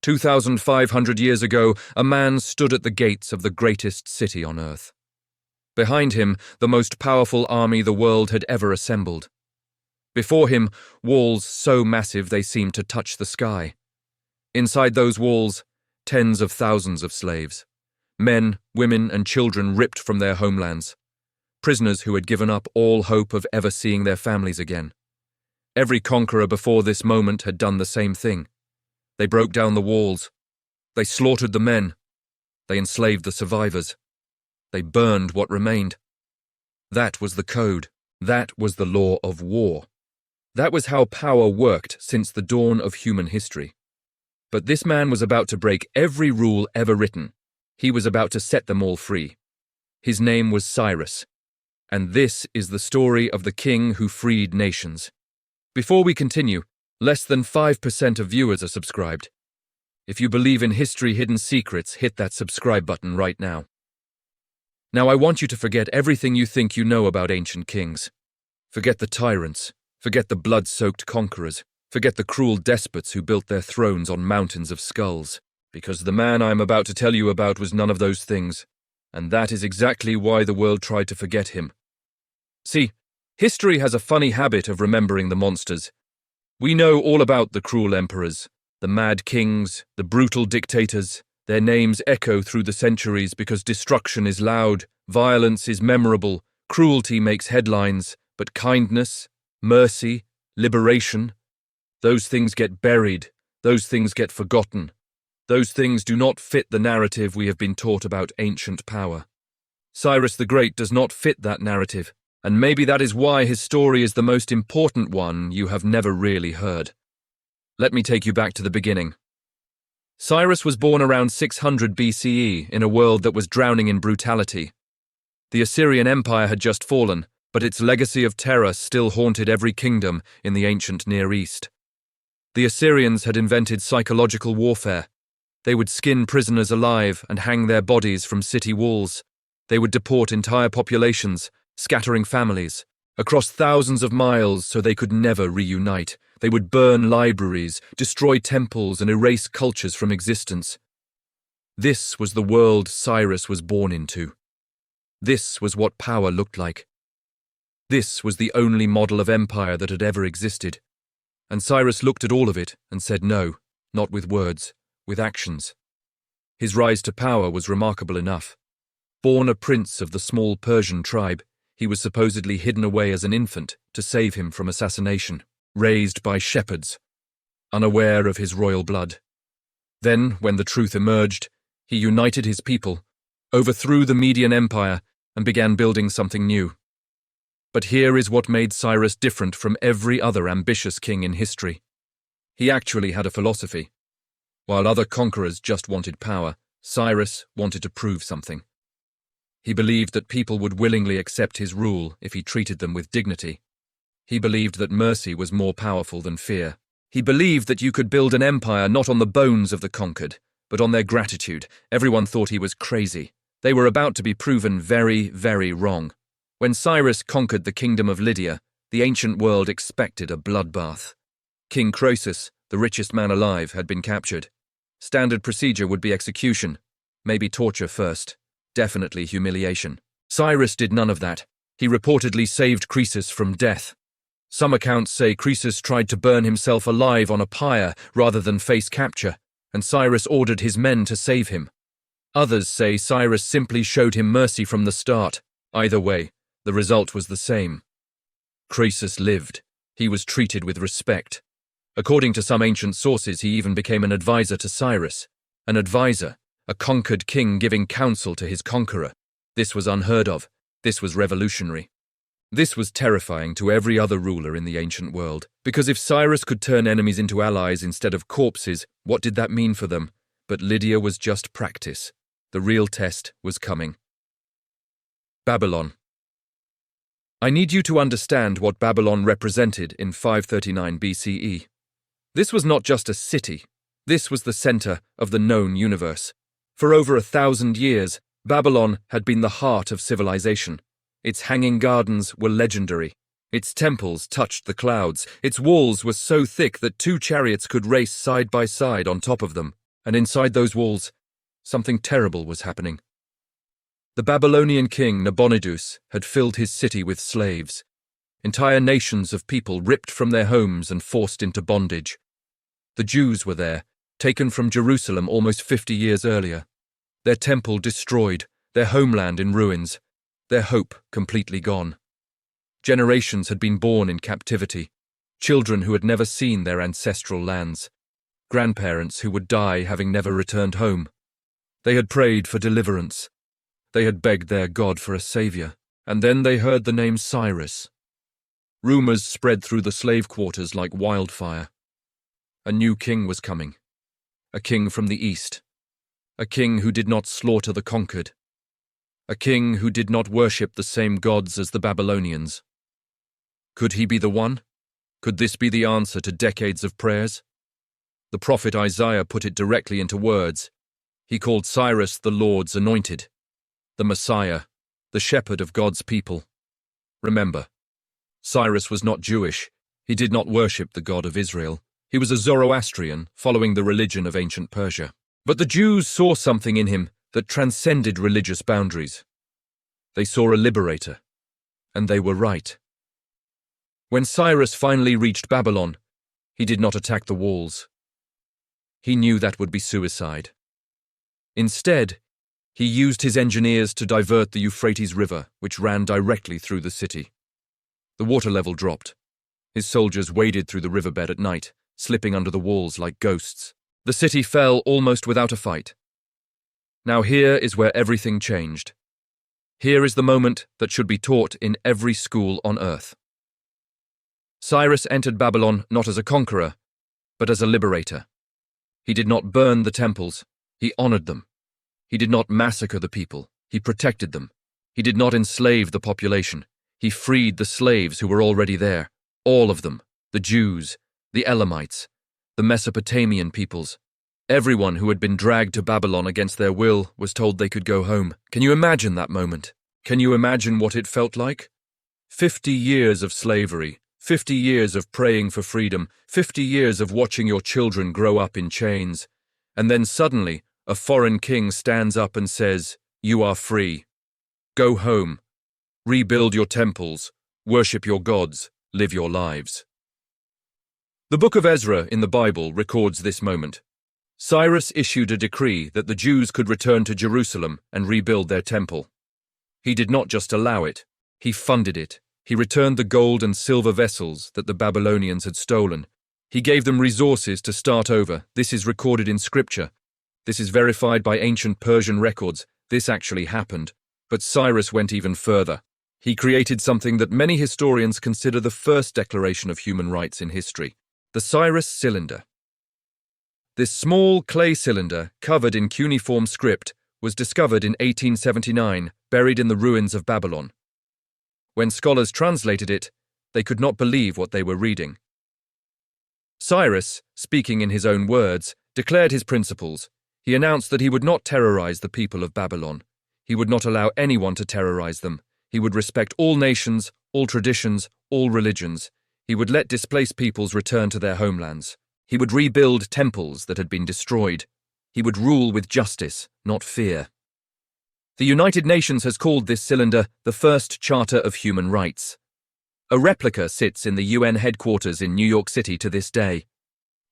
2,500 years ago, a man stood at the gates of the greatest city on earth. Behind him, the most powerful army the world had ever assembled. Before him, walls so massive they seemed to touch the sky. Inside those walls, tens of thousands of slaves. Men, women, and children ripped from their homelands. Prisoners who had given up all hope of ever seeing their families again. Every conqueror before this moment had done the same thing. They broke down the walls. They slaughtered the men. They enslaved the survivors. They burned what remained. That was the code. That was the law of war. That was how power worked since the dawn of human history. But this man was about to break every rule ever written. He was about to set them all free. His name was Cyrus. And this is the story of the king who freed nations. Before we continue, less than 5% of viewers are subscribed. If you believe in history hidden secrets, hit that subscribe button right now. Now I want you to forget everything you think you know about ancient kings. Forget the tyrants. Forget the blood-soaked conquerors. Forget the cruel despots who built their thrones on mountains of skulls. Because the man I'm about to tell you about was none of those things. And that is exactly why the world tried to forget him. See, history has a funny habit of remembering the monsters. We know all about the cruel emperors, the mad kings, the brutal dictators. Their names echo through the centuries because destruction is loud, violence is memorable, cruelty makes headlines, but kindness, mercy, liberation, those things get buried, those things get forgotten. Those things do not fit the narrative we have been taught about ancient power. Cyrus the Great does not fit that narrative, and maybe that is why his story is the most important one you have never really heard. Let me take you back to the beginning. Cyrus was born around 600 BCE in a world that was drowning in brutality. The Assyrian Empire had just fallen, but its legacy of terror still haunted every kingdom in the ancient Near East. The Assyrians had invented psychological warfare. They would skin prisoners alive and hang their bodies from city walls. They would deport entire populations, scattering families, across thousands of miles so they could never reunite. They would burn libraries, destroy temples, and erase cultures from existence. This was the world Cyrus was born into. This was what power looked like. This was the only model of empire that had ever existed. And Cyrus looked at all of it and said no, not with words, with actions. His rise to power was remarkable enough. Born a prince of the small Persian tribe, he was supposedly hidden away as an infant to save him from assassination, raised by shepherds, unaware of his royal blood. Then, when the truth emerged, he united his people, overthrew the Median Empire, and began building something new. But here is what made Cyrus different from every other ambitious king in history. He actually had a philosophy. While other conquerors just wanted power, Cyrus wanted to prove something. He believed that people would willingly accept his rule if he treated them with dignity. He believed that mercy was more powerful than fear. He believed that you could build an empire not on the bones of the conquered, but on their gratitude. Everyone thought he was crazy. They were about to be proven very, very wrong. When Cyrus conquered the kingdom of Lydia, the ancient world expected a bloodbath. King Croesus, the richest man alive, had been captured. Standard procedure would be execution, maybe torture first, definitely humiliation. Cyrus did none of that. He reportedly saved Croesus from death. Some accounts say Croesus tried to burn himself alive on a pyre rather than face capture, and Cyrus ordered his men to save him. Others say Cyrus simply showed him mercy from the start. Either way, the result was the same. Croesus lived. He was treated with respect. According to some ancient sources, he even became an advisor to Cyrus. An advisor, a conquered king giving counsel to his conqueror. This was unheard of. This was revolutionary. This was terrifying to every other ruler in the ancient world, because if Cyrus could turn enemies into allies instead of corpses, what did that mean for them? But Lydia was just practice. The real test was coming. Babylon. I need you to understand what Babylon represented in 539 BCE. This was not just a city. This was the center of the known universe. For over 1,000 years, Babylon had been the heart of civilization. Its hanging gardens were legendary. Its temples touched the clouds. Its walls were so thick that 2 chariots could race side by side on top of them. And inside those walls, something terrible was happening. The Babylonian king Nabonidus had filled his city with slaves, entire nations of people ripped from their homes and forced into bondage. The Jews were there, taken from Jerusalem almost 50 years earlier, their temple destroyed, their homeland in ruins, their hope completely gone. Generations had been born in captivity, children who had never seen their ancestral lands, grandparents who would die having never returned home. They had prayed for deliverance. They had begged their God for a savior, and then they heard the name Cyrus. Rumors spread through the slave quarters like wildfire. A new king was coming, a king from the east, a king who did not slaughter the conquered, a king who did not worship the same gods as the Babylonians. Could he be the one? Could this be the answer to decades of prayers? The prophet Isaiah put it directly into words. He called Cyrus the Lord's anointed, the Messiah, the shepherd of God's people. Remember, Cyrus was not Jewish. He did not worship the God of Israel. He was a Zoroastrian, following the religion of ancient Persia. But the Jews saw something in him that transcended religious boundaries. They saw a liberator, and they were right. When Cyrus finally reached Babylon, he did not attack the walls. He knew that would be suicide. Instead, he used his engineers to divert the Euphrates River, which ran directly through the city. The water level dropped. His soldiers waded through the riverbed at night, slipping under the walls like ghosts. The city fell almost without a fight. Now here is where everything changed. Here is the moment that should be taught in every school on earth. Cyrus entered Babylon not as a conqueror, but as a liberator. He did not burn the temples, he honored them. He did not massacre the people, he protected them. He did not enslave the population, he freed the slaves who were already there, all of them, the Jews, the Elamites, the Mesopotamian peoples. Everyone who had been dragged to Babylon against their will was told they could go home. Can you imagine that moment? Can you imagine what it felt like? 50 years of slavery, 50 years of praying for freedom, 50 years of watching your children grow up in chains, and then suddenly a foreign king stands up and says, "You are free. Go home. Rebuild your temples, worship your gods, live your lives." The book of Ezra in the Bible records this moment. Cyrus issued a decree that the Jews could return to Jerusalem and rebuild their temple. He did not just allow it, he funded it. He returned the gold and silver vessels that the Babylonians had stolen. He gave them resources to start over. This is recorded in scripture. This is verified by ancient Persian records. This actually happened. But Cyrus went even further. He created something that many historians consider the first declaration of human rights in history, the Cyrus cylinder. This small clay cylinder, covered in cuneiform script, was discovered in 1879, buried in the ruins of Babylon. When scholars translated it, they could not believe what they were reading. Cyrus, speaking in his own words, declared his principles. He announced that he would not terrorize the people of Babylon. He would not allow anyone to terrorize them. He would respect all nations, all traditions, all religions. He would let displaced peoples return to their homelands. He would rebuild temples that had been destroyed. He would rule with justice, not fear. The United Nations has called this cylinder the first Charter of Human Rights. A replica sits in the UN headquarters in New York City to this day.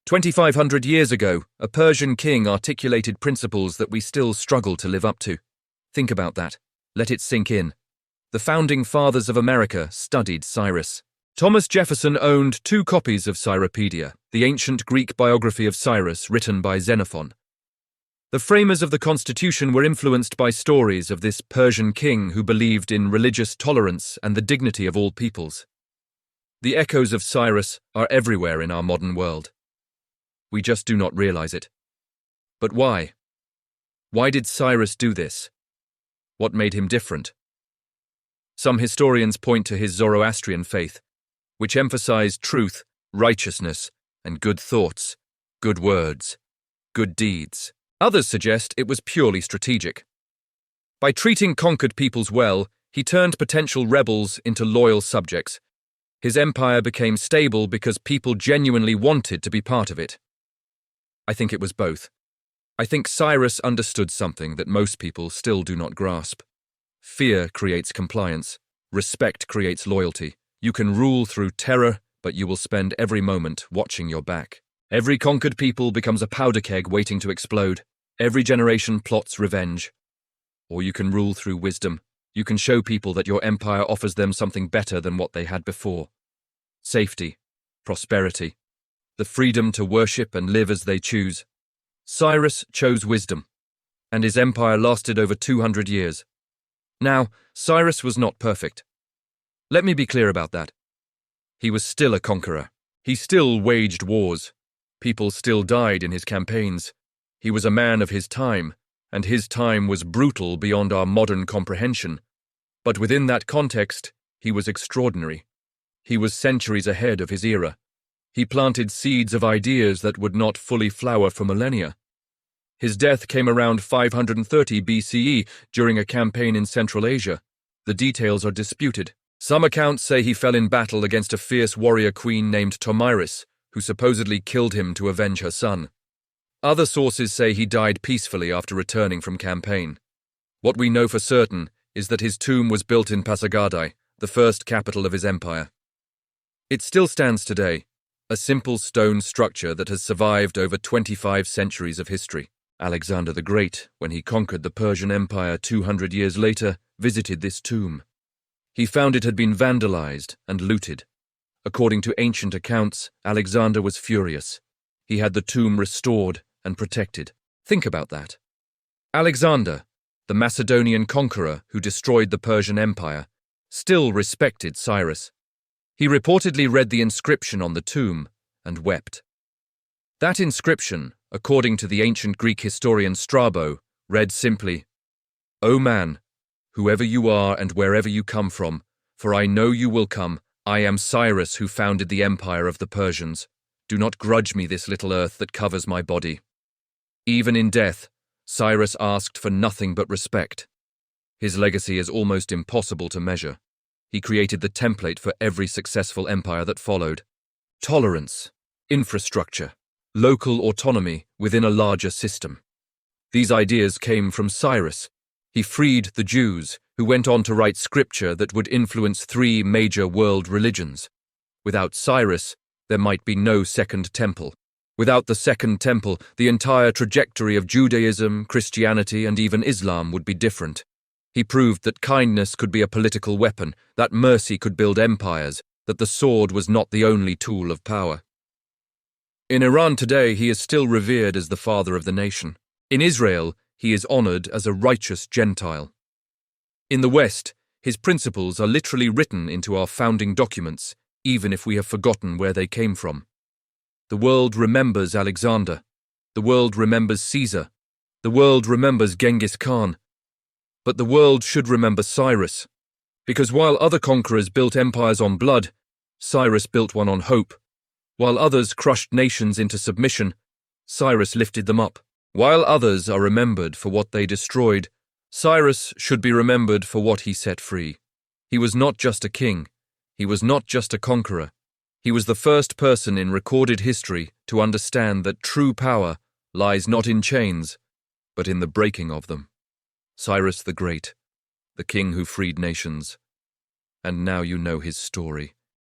2,500 years ago, a Persian king articulated principles that we still struggle to live up to. Think about that. Let it sink in. The founding fathers of America studied Cyrus. Thomas Jefferson owned 2 copies of Cyropedia, the ancient Greek biography of Cyrus written by Xenophon. The framers of the Constitution were influenced by stories of this Persian king who believed in religious tolerance and the dignity of all peoples. The echoes of Cyrus are everywhere in our modern world. We just do not realize it. But why? Why did Cyrus do this? What made him different? Some historians point to his Zoroastrian faith, which emphasized truth, righteousness, and good thoughts, good words, good deeds. Others suggest it was purely strategic. By treating conquered peoples well, he turned potential rebels into loyal subjects. His empire became stable because people genuinely wanted to be part of it. I think it was both. I think Cyrus understood something that most people still do not grasp. Fear creates compliance. Respect creates loyalty. You can rule through terror, but you will spend every moment watching your back. Every conquered people becomes a powder keg waiting to explode. Every generation plots revenge. Or you can rule through wisdom. You can show people that your empire offers them something better than what they had before. Safety, prosperity, the freedom to worship and live as they choose. Cyrus chose wisdom, and his empire lasted over 200 years. Now, Cyrus was not perfect. Let me be clear about that. He was still a conqueror. He still waged wars. People still died in his campaigns. He was a man of his time, and his time was brutal beyond our modern comprehension. But within that context, he was extraordinary. He was centuries ahead of his era. He planted seeds of ideas that would not fully flower for millennia. His death came around 530 BCE during a campaign in Central Asia. The details are disputed. Some accounts say he fell in battle against a fierce warrior queen named Tomyris, who supposedly killed him to avenge her son. Other sources say he died peacefully after returning from campaign. What we know for certain is that his tomb was built in Pasargadae, the first capital of his empire. It still stands today, a simple stone structure that has survived over 25 centuries of history. Alexander the Great, when he conquered the Persian Empire 200 years later, visited this tomb. He found it had been vandalized and looted. According to ancient accounts, Alexander was furious. He had the tomb restored and protected. Think about that. Alexander, the Macedonian conqueror who destroyed the Persian Empire, still respected Cyrus. He reportedly read the inscription on the tomb and wept. That inscription, according to the ancient Greek historian Strabo, read simply, "O man, whoever you are and wherever you come from, for I know you will come, I am Cyrus who founded the empire of the Persians. Do not grudge me this little earth that covers my body." Even in death, Cyrus asked for nothing but respect. His legacy is almost impossible to measure. He created the template for every successful empire that followed. Tolerance, infrastructure, local autonomy within a larger system. These ideas came from Cyrus. He freed the Jews, who went on to write scripture that would influence 3 major world religions. Without Cyrus, there might be no Second Temple. Without the Second Temple, the entire trajectory of Judaism, Christianity, and even Islam would be different. He proved that kindness could be a political weapon, that mercy could build empires, that the sword was not the only tool of power. In Iran today, he is still revered as the father of the nation. In Israel, he is honored as a righteous Gentile. In the West, his principles are literally written into our founding documents, even if we have forgotten where they came from. The world remembers Alexander. The world remembers Caesar. The world remembers Genghis Khan. But the world should remember Cyrus. Because while other conquerors built empires on blood, Cyrus built one on hope. While others crushed nations into submission, Cyrus lifted them up. While others are remembered for what they destroyed, Cyrus should be remembered for what he set free. He was not just a king. He was not just a conqueror. He was the first person in recorded history to understand that true power lies not in chains, but in the breaking of them. Cyrus the Great, the king who freed nations. And now you know his story.